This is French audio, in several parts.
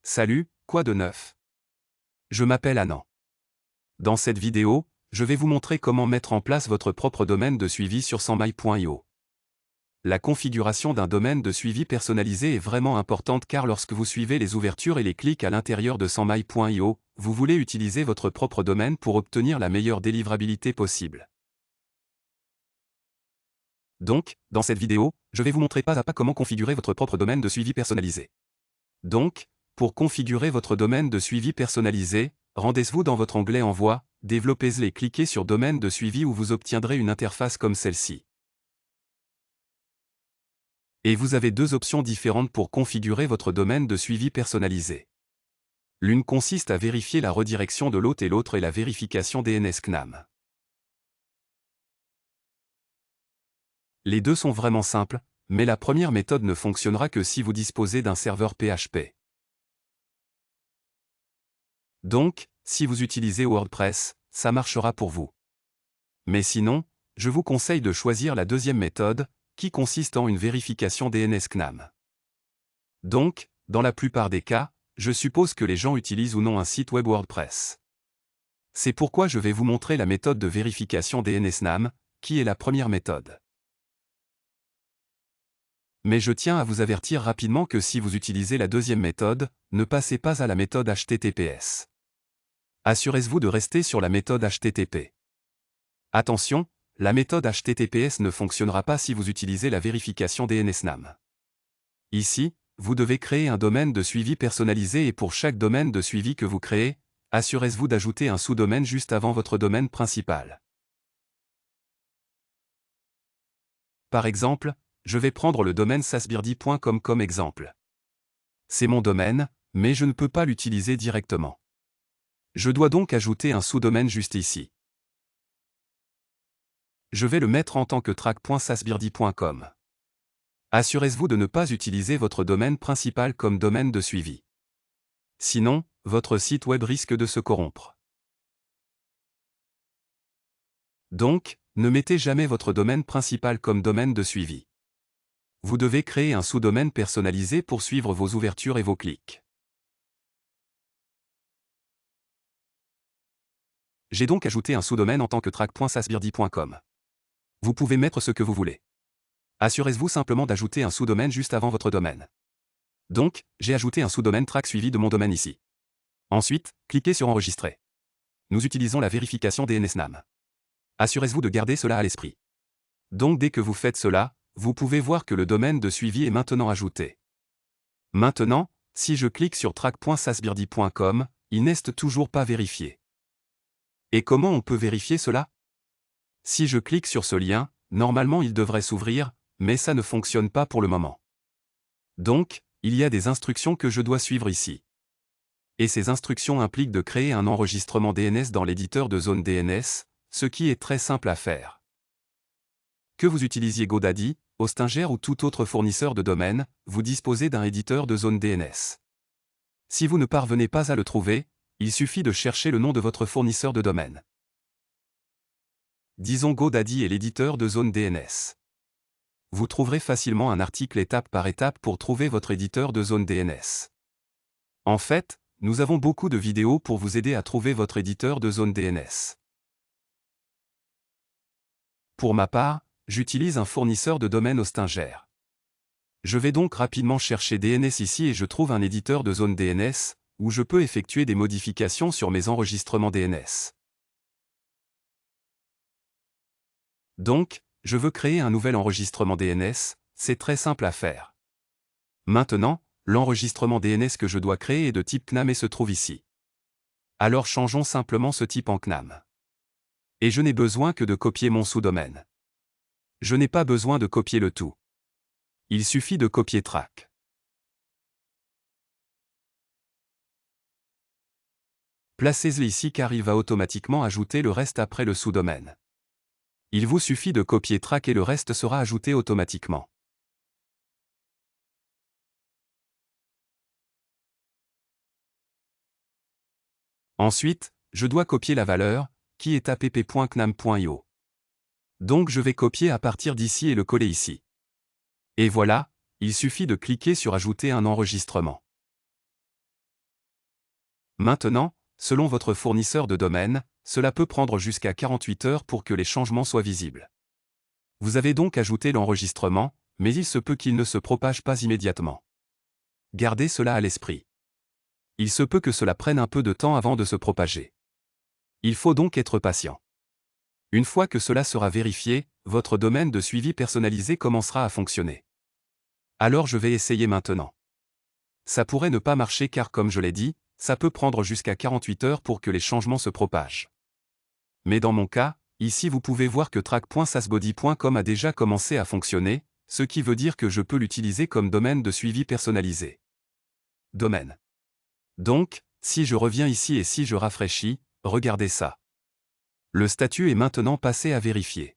Salut, quoi de neuf? Je m'appelle Anand. Dans cette vidéo, je vais vous montrer comment mettre en place votre propre domaine de suivi sur Sanmai.io. La configuration d'un domaine de suivi personnalisé est vraiment importante car lorsque vous suivez les ouvertures et les clics à l'intérieur de Sanmai.io, vous voulez utiliser votre propre domaine pour obtenir la meilleure délivrabilité possible. Donc, dans cette vidéo, je vais vous montrer pas à pas comment configurer votre propre domaine de suivi personnalisé. Donc, pour configurer votre domaine de suivi personnalisé, rendez-vous dans votre onglet Envoi, développez-le et cliquez sur Domaine de suivi où vous obtiendrez une interface comme celle-ci. Et vous avez deux options différentes pour configurer votre domaine de suivi personnalisé. L'une consiste à vérifier la redirection de l'hôte et l'autre est la vérification DNS CNAM. Les deux sont vraiment simples, mais la première méthode ne fonctionnera que si vous disposez d'un serveur PHP. Donc, si vous utilisez WordPress, ça marchera pour vous. Mais sinon, je vous conseille de choisir la deuxième méthode, qui consiste en une vérification DNS CNAM. Donc, dans la plupart des cas, je suppose que les gens utilisent ou non un site web WordPress. C'est pourquoi je vais vous montrer la méthode de vérification DNS NAM, qui est la première méthode. Mais je tiens à vous avertir rapidement que si vous utilisez la deuxième méthode, ne passez pas à la méthode HTTPS. Assurez-vous de rester sur la méthode HTTP. Attention, la méthode HTTPS ne fonctionnera pas si vous utilisez la vérification DNS NAM. Ici, vous devez créer un domaine de suivi personnalisé et pour chaque domaine de suivi que vous créez, assurez-vous d'ajouter un sous-domaine juste avant votre domaine principal. Par exemple, je vais prendre le domaine sasbirdy.com comme exemple. C'est mon domaine, mais je ne peux pas l'utiliser directement. Je dois donc ajouter un sous-domaine juste ici. Je vais le mettre en tant que track.sasbirdy.com. Assurez-vous de ne pas utiliser votre domaine principal comme domaine de suivi. Sinon, votre site web risque de se corrompre. Donc, ne mettez jamais votre domaine principal comme domaine de suivi. Vous devez créer un sous-domaine personnalisé pour suivre vos ouvertures et vos clics. J'ai donc ajouté un sous-domaine en tant que track.sasbirdy.com. Vous pouvez mettre ce que vous voulez. Assurez-vous simplement d'ajouter un sous-domaine juste avant votre domaine. Donc, j'ai ajouté un sous-domaine track suivi de mon domaine ici. Ensuite, cliquez sur Enregistrer. Nous utilisons la vérification DNS NAM. Assurez-vous de garder cela à l'esprit. Donc dès que vous faites cela, vous pouvez voir que le domaine de suivi est maintenant ajouté. Maintenant, si je clique sur track.sasbirdy.com, il n'est toujours pas vérifié. Et comment on peut vérifier cela? Si je clique sur ce lien, normalement il devrait s'ouvrir, mais ça ne fonctionne pas pour le moment. Donc, il y a des instructions que je dois suivre ici. Et ces instructions impliquent de créer un enregistrement DNS dans l'éditeur de zone DNS, ce qui est très simple à faire. Que vous utilisiez GoDaddy, Hostinger ou tout autre fournisseur de domaine, vous disposez d'un éditeur de zone DNS. Si vous ne parvenez pas à le trouver, il suffit de chercher le nom de votre fournisseur de domaine. Disons GoDaddy est l'éditeur de zone DNS. Vous trouverez facilement un article étape par étape pour trouver votre éditeur de zone DNS. En fait, nous avons beaucoup de vidéos pour vous aider à trouver votre éditeur de zone DNS. Pour ma part, j'utilise un fournisseur de domaine Hostinger. Je vais donc rapidement chercher DNS ici et je trouve un éditeur de zone DNS, où je peux effectuer des modifications sur mes enregistrements DNS. Donc, je veux créer un nouvel enregistrement DNS, c'est très simple à faire. Maintenant, l'enregistrement DNS que je dois créer est de type CNAM et se trouve ici. Alors changeons simplement ce type en CNAM. Et je n'ai besoin que de copier mon sous-domaine. Je n'ai pas besoin de copier le tout. Il suffit de copier track. Placez-le ici car il va automatiquement ajouter le reste après le sous-domaine. Il vous suffit de copier track et le reste sera ajouté automatiquement. Ensuite, je dois copier la valeur, qui est app.cnam.io. Donc je vais copier à partir d'ici et le coller ici. Et voilà, il suffit de cliquer sur Ajouter un enregistrement. Maintenant, selon votre fournisseur de domaine, cela peut prendre jusqu'à 48 heures pour que les changements soient visibles. Vous avez donc ajouté l'enregistrement, mais il se peut qu'il ne se propage pas immédiatement. Gardez cela à l'esprit. Il se peut que cela prenne un peu de temps avant de se propager. Il faut donc être patient. Une fois que cela sera vérifié, votre domaine de suivi personnalisé commencera à fonctionner. Alors je vais essayer maintenant. Ça pourrait ne pas marcher car comme je l'ai dit, ça peut prendre jusqu'à 48 heures pour que les changements se propagent. Mais dans mon cas, ici vous pouvez voir que track.sasbody.com a déjà commencé à fonctionner, ce qui veut dire que je peux l'utiliser comme domaine de suivi personnalisé. Domaine. Donc, si je reviens ici et si je rafraîchis, regardez ça. Le statut est maintenant passé à vérifier.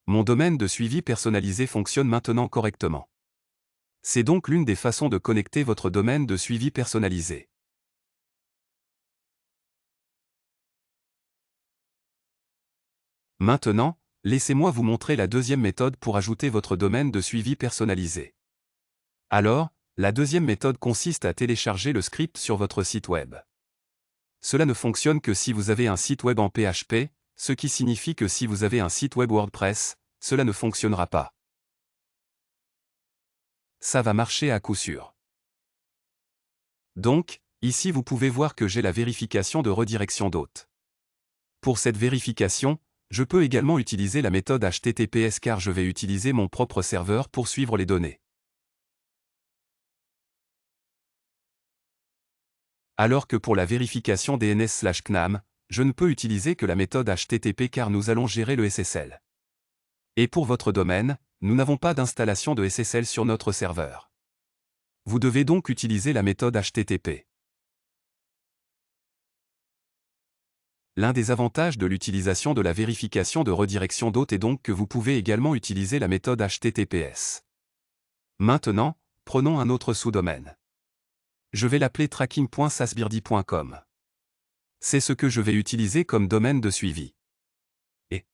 Mon domaine de suivi personnalisé fonctionne maintenant correctement. C'est donc l'une des façons de connecter votre domaine de suivi personnalisé. Maintenant, laissez-moi vous montrer la deuxième méthode pour ajouter votre domaine de suivi personnalisé. Alors, la deuxième méthode consiste à télécharger le script sur votre site web. Cela ne fonctionne que si vous avez un site web en PHP, ce qui signifie que si vous avez un site web WordPress, cela ne fonctionnera pas. Ça va marcher à coup sûr. Donc, ici vous pouvez voir que j'ai la vérification de redirection d'hôte. Pour cette vérification, je peux également utiliser la méthode HTTPS car je vais utiliser mon propre serveur pour suivre les données. Alors que pour la vérification DNS/CNAM, je ne peux utiliser que la méthode HTTP car nous allons gérer le SSL. Et pour votre domaine, nous n'avons pas d'installation de SSL sur notre serveur. Vous devez donc utiliser la méthode HTTP. L'un des avantages de l'utilisation de la vérification de redirection d'hôte est donc que vous pouvez également utiliser la méthode HTTPS. Maintenant, prenons un autre sous-domaine. Je vais l'appeler tracking.sasbirdy.com. C'est ce que je vais utiliser comme domaine de suivi. Et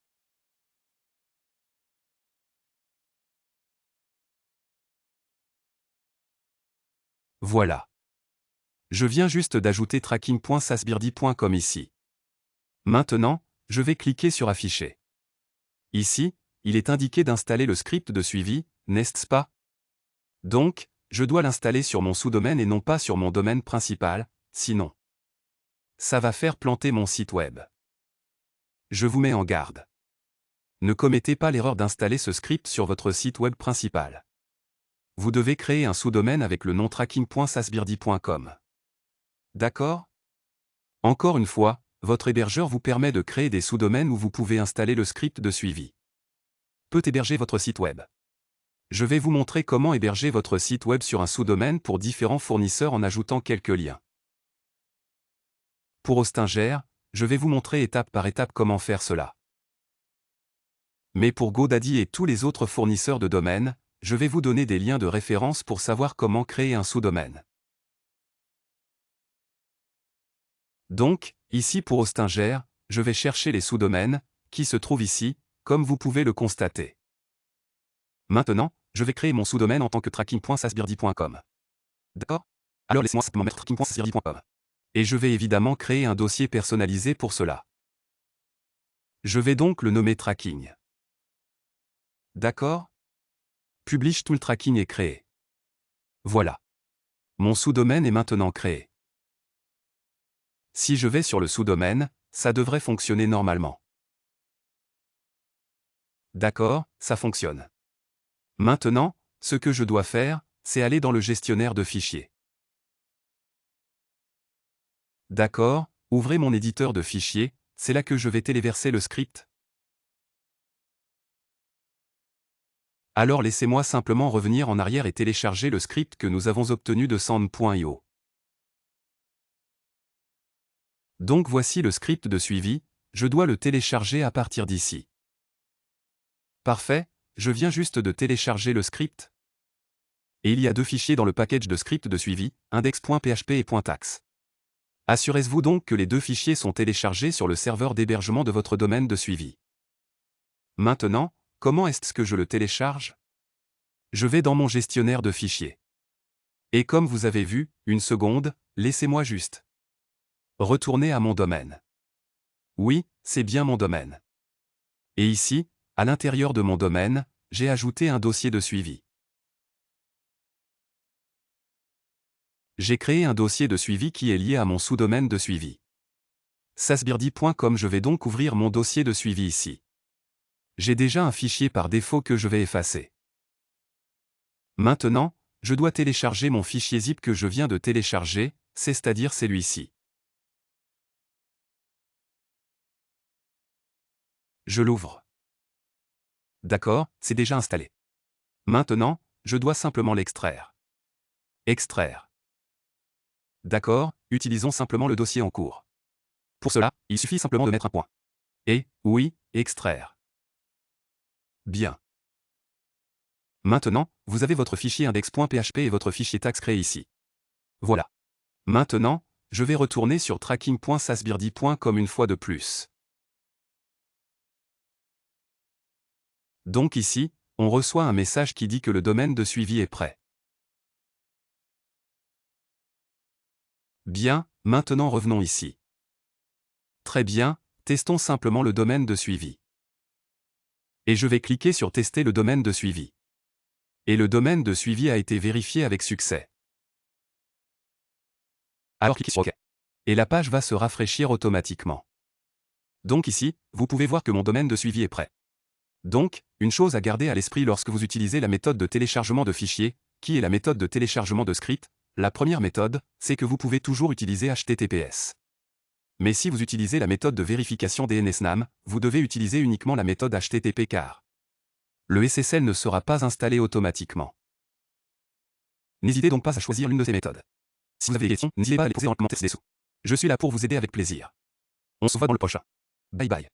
voilà. Je viens juste d'ajouter tracking.sasbirdy.com ici. Maintenant, je vais cliquer sur Afficher. Ici, il est indiqué d'installer le script de suivi, n'est-ce pas? Donc, je dois l'installer sur mon sous-domaine et non pas sur mon domaine principal, sinon ça va faire planter mon site web. Je vous mets en garde. Ne commettez pas l'erreur d'installer ce script sur votre site web principal. Vous devez créer un sous-domaine avec le nom tracking.sasbirdy.com. D'accord? Encore une fois, votre hébergeur vous permet de créer des sous-domaines où vous pouvez installer le script de suivi. Peut héberger votre site web. Je vais vous montrer comment héberger votre site web sur un sous-domaine pour différents fournisseurs en ajoutant quelques liens. Pour Hostinger, je vais vous montrer étape par étape comment faire cela. Mais pour GoDaddy et tous les autres fournisseurs de domaines, je vais vous donner des liens de référence pour savoir comment créer un sous-domaine. Donc, ici pour Hostinger, je vais chercher les sous-domaines, qui se trouvent ici, comme vous pouvez le constater. Maintenant, je vais créer mon sous-domaine en tant que tracking.sasbirdy.com. D'accord? Alors laissez-moi simplement mettre tracking.sasbirdy.com. Et je vais évidemment créer un dossier personnalisé pour cela. Je vais donc le nommer Tracking. D'accord? Publish Tool Tracking est créé. Voilà. Mon sous-domaine est maintenant créé. Si je vais sur le sous-domaine, ça devrait fonctionner normalement. D'accord, ça fonctionne. Maintenant, ce que je dois faire, c'est aller dans le gestionnaire de fichiers. D'accord, ouvrez mon éditeur de fichiers, c'est là que je vais téléverser le script. Alors laissez-moi simplement revenir en arrière et télécharger le script que nous avons obtenu de sound.io. Donc voici le script de suivi, je dois le télécharger à partir d'ici. Parfait, je viens juste de télécharger le script. Et il y a deux fichiers dans le package de script de suivi, index.php et .tax. Assurez-vous donc que les deux fichiers sont téléchargés sur le serveur d'hébergement de votre domaine de suivi. Maintenant, comment est-ce que je le télécharge? Je vais dans mon gestionnaire de fichiers. Et comme vous avez vu, une seconde, laissez-moi juste. Retournez à mon domaine. Oui, c'est bien mon domaine. Et ici, à l'intérieur de mon domaine, j'ai ajouté un dossier de suivi. J'ai créé un dossier de suivi qui est lié à mon sous-domaine de suivi. sasbirdie.com. Je vais donc ouvrir mon dossier de suivi ici. J'ai déjà un fichier par défaut que je vais effacer. Maintenant, je dois télécharger mon fichier zip que je viens de télécharger, c'est-à-dire celui-ci. Je l'ouvre. D'accord, c'est déjà installé. Maintenant, je dois simplement l'extraire. Extraire. D'accord, utilisons simplement le dossier en cours. Pour cela, il suffit simplement de mettre un point. Et, oui, extraire. Bien. Maintenant, vous avez votre fichier index.php et votre fichier tags créé ici. Voilà. Maintenant, je vais retourner sur tracking.sasbirdie.com une fois de plus. Donc ici, on reçoit un message qui dit que le domaine de suivi est prêt. Bien, maintenant revenons ici. Très bien, testons simplement le domaine de suivi. Et je vais cliquer sur tester le domaine de suivi. Et le domaine de suivi a été vérifié avec succès. Alors cliquez sur OK. Et la page va se rafraîchir automatiquement. Donc ici, vous pouvez voir que mon domaine de suivi est prêt. Donc, une chose à garder à l'esprit lorsque vous utilisez la méthode de téléchargement de fichiers, qui est la méthode de téléchargement de scripts, la première méthode, c'est que vous pouvez toujours utiliser HTTPS. Mais si vous utilisez la méthode de vérification DNSNAM, vous devez utiliser uniquement la méthode HTTP car le SSL ne sera pas installé automatiquement. N'hésitez donc pas à choisir l'une de ces méthodes. Si vous avez des questions, n'hésitez pas à les poser en commentaire ci-dessous. Je suis là pour vous aider avec plaisir. On se voit dans le prochain. Bye bye.